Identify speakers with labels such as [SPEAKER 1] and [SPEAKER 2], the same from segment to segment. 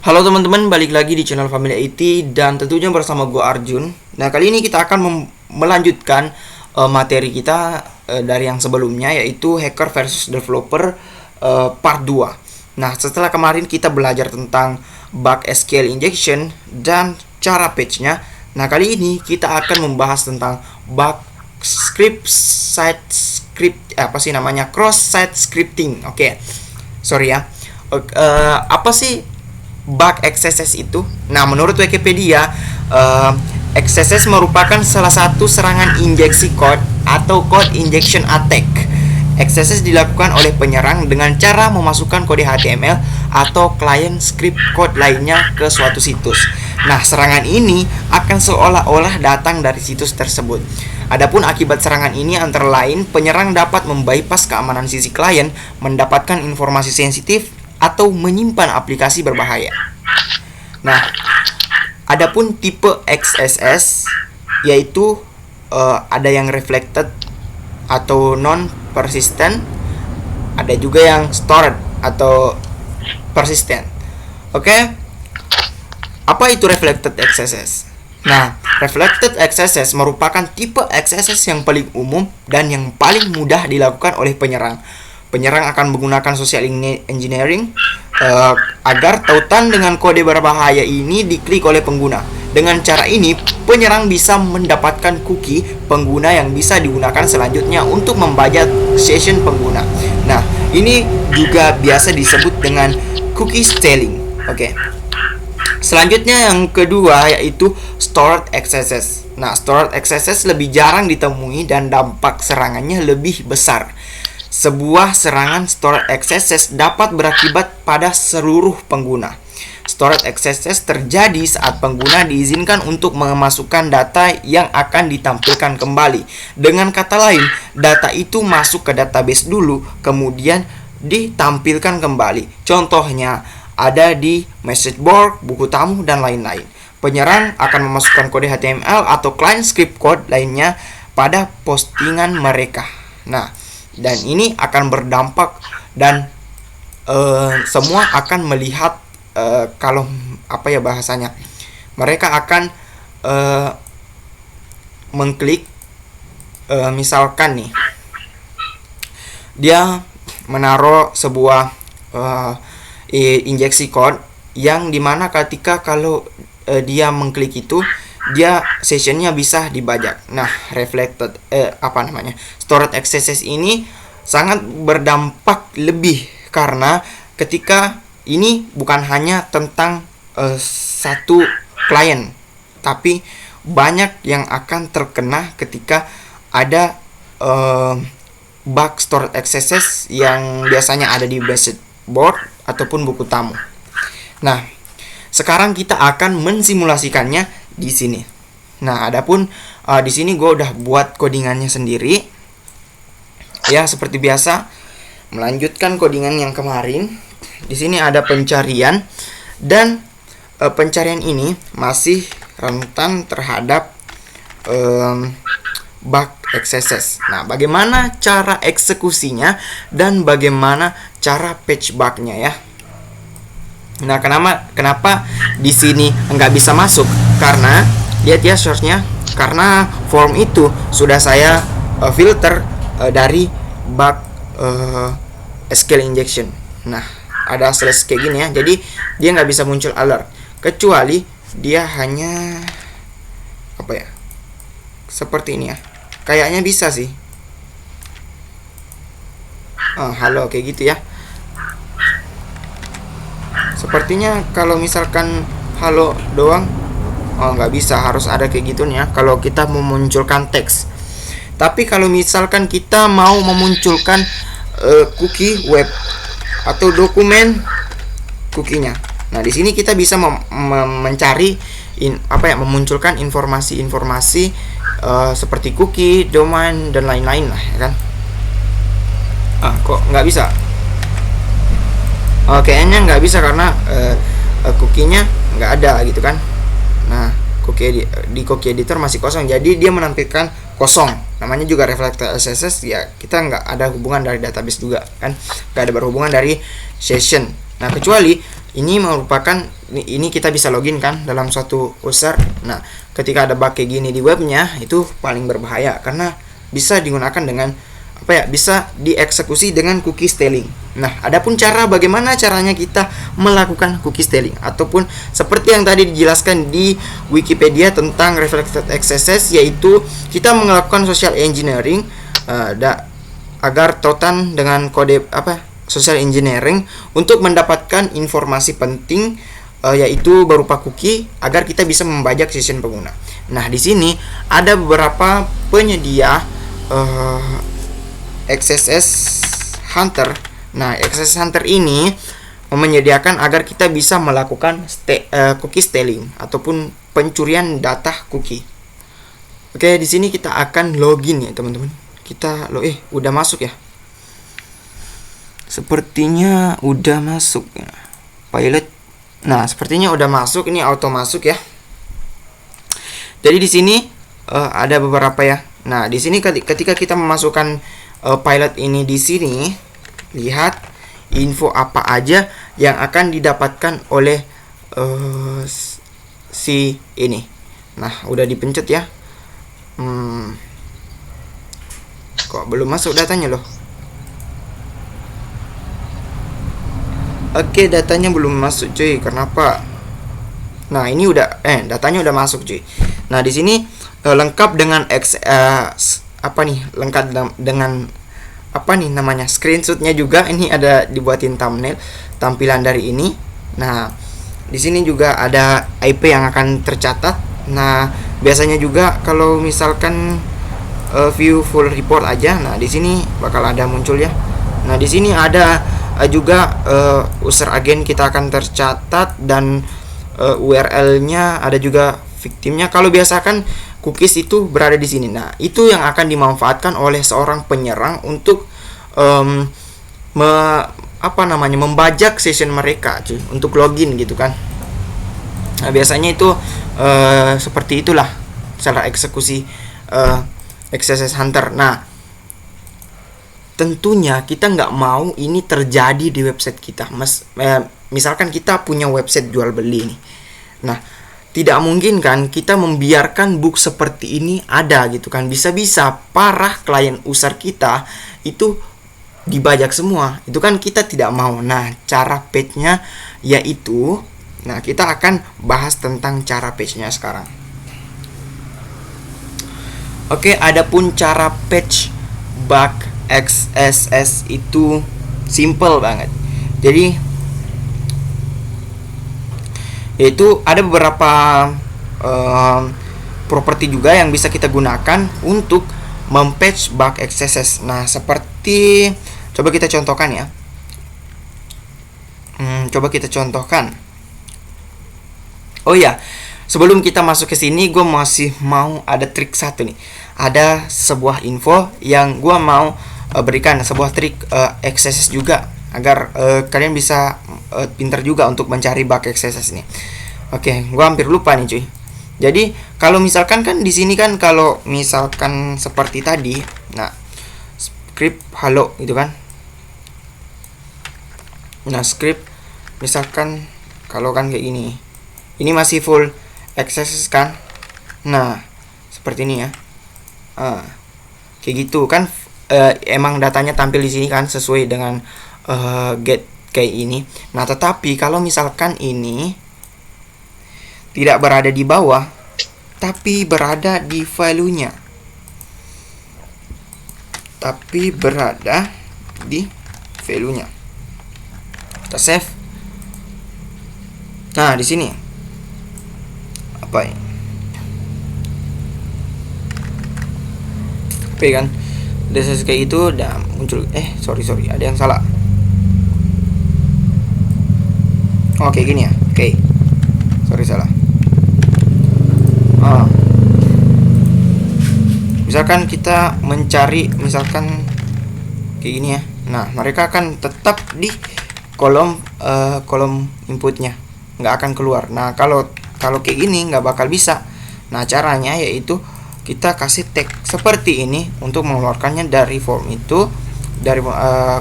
[SPEAKER 1] Halo teman-teman, balik lagi di channel Family IT dan tentunya bersama gue Arjun. Nah, kali ini kita akan melanjutkan materi kita dari yang sebelumnya, yaitu Hacker versus Developer part 2. Nah, setelah kemarin kita belajar tentang bug SQL injection dan cara patch-nya. Nah, kali ini kita akan membahas tentang bug cross site scripting. Sorry ya. Apa sih bug XSS itu? Nah, menurut Wikipedia, XSS merupakan salah satu serangan injeksi code atau code injection attack. XSS dilakukan oleh penyerang dengan cara memasukkan kode HTML atau client script code lainnya ke suatu situs. Nah, serangan ini akan seolah-olah datang dari situs tersebut. Adapun akibat serangan ini antara lain penyerang dapat membypass keamanan sisi klien, mendapatkan informasi sensitif, atau menyimpan aplikasi berbahaya. Nah, adapun tipe XSS yaitu ada yang reflected atau non persistent, ada juga yang stored atau persistent. Apa itu reflected XSS? Nah, reflected XSS merupakan tipe XSS yang paling umum dan yang paling mudah dilakukan oleh penyerang. Penyerang akan menggunakan social engineering agar tautan dengan kode berbahaya ini diklik oleh pengguna. Dengan cara ini, penyerang bisa mendapatkan cookie pengguna yang bisa digunakan selanjutnya untuk membajak session pengguna. Nah, ini juga biasa disebut dengan cookie stealing. Selanjutnya yang kedua yaitu stored XSS. Nah, stored XSS lebih jarang ditemui dan dampak serangannya lebih besar. Sebuah serangan stored XSS dapat berakibat pada seluruh pengguna. Stored XSS terjadi saat pengguna diizinkan untuk memasukkan data yang akan ditampilkan kembali. Dengan kata lain, data itu masuk ke database dulu, kemudian ditampilkan kembali. Contohnya, ada di message board, buku tamu, dan lain-lain. Penyerang akan memasukkan kode HTML atau client script code lainnya pada postingan mereka. Nah, dan ini akan berdampak dan semua akan melihat kalau bahasanya, mereka akan mengklik misalkan nih dia menaruh sebuah injeksi code yang dimana ketika kalau dia mengklik itu, dia sessionnya bisa dibajak. Nah, reflected stored XSS ini sangat berdampak lebih karena ketika ini bukan hanya tentang satu klien, tapi banyak yang akan terkena ketika ada bug stored XSS yang biasanya ada di message board ataupun buku tamu. Nah, sekarang kita akan mensimulasikannya di sini. Nah, adapun di sini gue udah buat codingannya sendiri. Ya, seperti biasa, melanjutkan codingan yang kemarin. Di sini ada pencarian dan pencarian ini masih rentan terhadap bug XSS. Nah, bagaimana cara eksekusinya dan bagaimana cara patch bugnya ya? Nah, kenapa di sini nggak bisa masuk? Karena lihat ya source-nya, karena form itu sudah saya filter dari bug SQL injection. Nah, ada slash kayak gini ya, jadi dia nggak bisa muncul alert kecuali dia hanya seperti ini ya. Kayaknya bisa sih. Halo kayak gitu ya. Sepertinya kalau misalkan halo doang, nggak bisa, harus ada kayak gitunya kalau kita memunculkan teks. Tapi kalau misalkan kita mau memunculkan cookie web atau dokumen cookie-nya, nah di sini kita bisa mencari memunculkan informasi-informasi seperti cookie, domain, dan lain-lain lah, ya kan? Kok nggak bisa? Kayaknya nggak bisa karena cookie-nya nggak ada gitu kan. Nah, di cookie editor masih kosong, jadi dia menampilkan kosong. Namanya juga reflected XSS, ya kita nggak ada hubungan dari database juga kan, nggak ada berhubungan dari session. Nah, kecuali ini merupakan, ini kita bisa login kan dalam suatu user. Nah, ketika ada bug kayak gini di webnya, itu paling berbahaya karena bisa digunakan dengan bisa dieksekusi dengan cookie stealing. Nah, adapun bagaimana caranya kita melakukan cookie stealing, ataupun seperti yang tadi dijelaskan di Wikipedia tentang reflected XSS, yaitu kita melakukan social engineering agar tautan dengan kode social engineering untuk mendapatkan informasi penting, yaitu berupa cookie, agar kita bisa membajak session pengguna. Nah, di sini ada beberapa penyedia XSS Hunter. Nah, XSS Hunter ini menyediakan agar kita bisa melakukan cookie stealing ataupun pencurian data cookie. Oke, di sini kita akan login ya, teman-teman. Kita udah masuk ya. Sepertinya udah masuk ya. Pilot. Nah, sepertinya udah masuk, ini auto masuk ya. Jadi di sini ada beberapa ya. Nah, di sini ketika kita memasukkan pilot ini, di sini lihat info apa aja yang akan didapatkan oleh si ini. Nah, udah dipencet ya. Kok belum masuk datanya loh? Oke, datanya belum masuk cuy. Kenapa? Nah, ini udah datanya udah masuk cuy. Nah, di sini lengkap dengan lengkap dengan namanya screenshotnya juga. Ini ada dibuatin thumbnail tampilan dari ini. Nah, di sini juga ada IP yang akan tercatat. Nah, biasanya juga kalau misalkan view full report aja, nah di sini bakal ada muncul ya. Nah, di sini ada juga user agent kita akan tercatat, dan URL-nya ada juga victimnya. Kalau biasakan cookies itu berada di sini. Nah, itu yang akan dimanfaatkan oleh seorang penyerang untuk membajak session mereka cuy, untuk login gitu kan. Nah, biasanya itu seperti itulah cara eksekusi XSS Hunter. Nah, tentunya kita nggak mau ini terjadi di website kita. Misalkan kita punya website jual beli nih. Nah, tidak mungkin kan kita membiarkan bug seperti ini ada gitu kan. Bisa-bisa para klien user kita itu dibajak semua. Itu kan kita tidak mau. Nah, cara patch-nya yaitu, nah kita akan bahas tentang cara patch-nya sekarang. Oke, adapun cara patch bug XSS itu simple banget. Jadi yaitu ada beberapa properti juga yang bisa kita gunakan untuk mempatch bug XSS. Nah, seperti coba kita contohkan ya. Coba kita contohkan. Oh ya, sebelum kita masuk ke sini, gue masih mau ada trik satu nih. Ada sebuah info yang gue mau berikan, sebuah trik XSS juga, agar kalian bisa pintar juga untuk mencari bug XSS ini. Oke, gua hampir lupa nih cuy. Jadi kalau misalkan kan di sini kan, kalau misalkan seperti tadi, nah script halo gitu kan. Nah, script misalkan kalau kan kayak gini, ini masih full XSS kan. Nah, seperti ini ya. Kayak gitu kan, emang datanya tampil di sini kan sesuai dengan get kayak ini. Nah, tetapi kalau misalkan ini tidak berada di bawah, tapi berada di value-nya, kita save. Nah, di sini apa ini? Oke kan, udah kayak itu, udah muncul. Sorry, ada yang salah. Oke, gini ya. Oke. Sorry, salah. Misalkan kita mencari, misalkan kayak gini ya. Nah, mereka akan tetap di kolom inputnya, nggak akan keluar. Nah, kalau kayak gini nggak bakal bisa. Nah, caranya yaitu kita kasih tag seperti ini untuk mengeluarkannya dari form itu, dari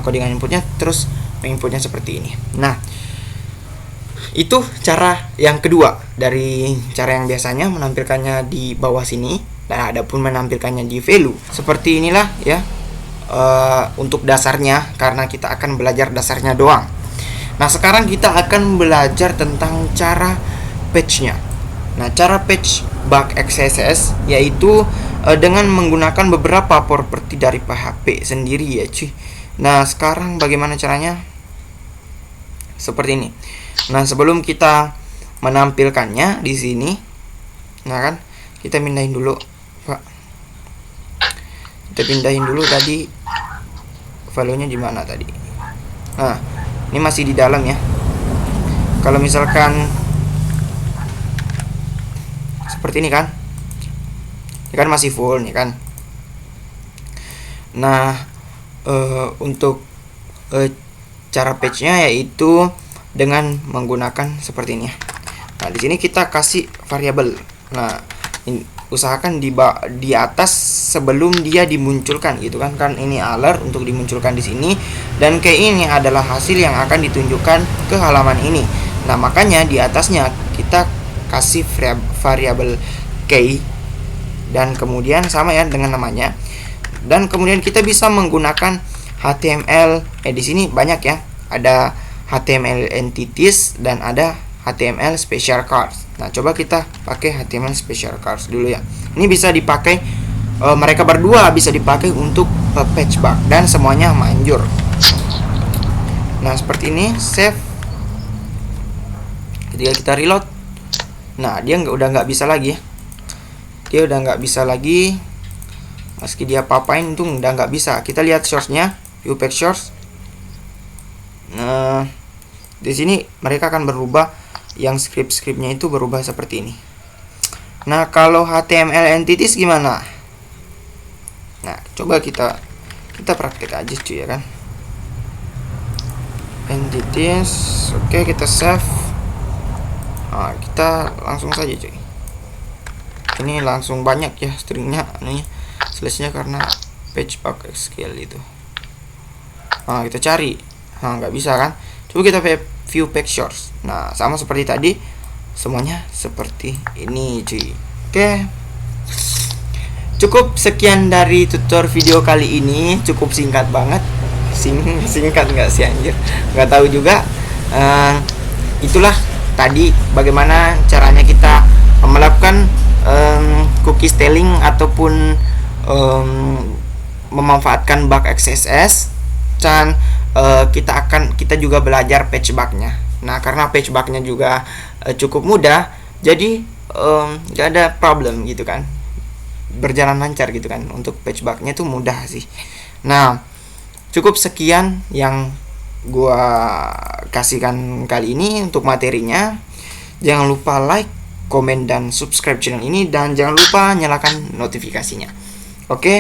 [SPEAKER 1] codingan inputnya, terus inputnya seperti ini. Nah, Itu cara yang kedua dari cara yang biasanya menampilkannya di bawah sini, dan ada pun menampilkannya di value. Seperti inilah ya untuk dasarnya, karena kita akan belajar dasarnya doang. Nah, sekarang kita akan belajar tentang cara patch-nya. Nah, cara patch bug XSS yaitu dengan menggunakan beberapa properti dari PHP sendiri ya cuy. Nah, sekarang bagaimana caranya? Seperti ini. Nah, sebelum kita menampilkannya di sini, nah kan, kita pindahin dulu, Pak. Kita pindahin dulu tadi value-nya di mana tadi. Nah, ini masih di dalam ya. Kalau misalkan seperti ini kan, ini kan masih full nih kan. Nah, untuk cara patch-nya yaitu dengan menggunakan seperti ini ya. Nah, di sini kita kasih variabel. Nah, usahakan di atas sebelum dia dimunculkan gitu kan. Kan ini alert untuk dimunculkan di sini, dan kayak ini adalah hasil yang akan ditunjukkan ke halaman ini. Nah, makanya di atasnya kita kasih variabel key, dan kemudian sama ya dengan namanya. Dan kemudian kita bisa menggunakan HTML. Di sini banyak ya. Ada HTML entities dan ada HTML special cards. Nah, coba kita pakai HTML special cards dulu ya. Ini bisa dipakai mereka berdua bisa dipakai untuk patch bug dan semuanya manjur. Nah, seperti ini, save. Ketika kita reload, nah dia udah nggak bisa lagi ya. Dia udah nggak bisa lagi. Meski dia papain itu udah nggak bisa. Kita lihat source-nya, view patch source. Nah, di sini mereka akan berubah, yang script-scriptnya itu berubah seperti ini. Nah, kalau HTML entities gimana? Nah, coba kita praktek aja cuy ya kan. Entities, oke, kita save. Nah, kita langsung saja cuy. Ini langsung banyak ya stringnya, slash-nya karena page bug SQL itu. Nah, kita cari. Nah, nggak bisa kan? Coba kita view patch source. Nah, sama seperti tadi, semuanya seperti ini cuy. Oke. Cukup sekian dari tutor video kali ini. Cukup singkat banget. Singkat nggak sih anjir? Nggak tahu juga. Itulah tadi bagaimana caranya kita melakukan cookie stealing ataupun memanfaatkan bug XSS. Dan kita juga belajar patch bugnya. Nah, karena patch bugnya juga cukup mudah, jadi gak ada problem gitu kan, berjalan lancar gitu kan. Untuk patch bugnya tuh mudah sih. Nah, cukup sekian yang gua kasihkan kali ini untuk materinya. Jangan lupa like, komen, dan subscribe channel ini, dan jangan lupa nyalakan notifikasinya. Oke,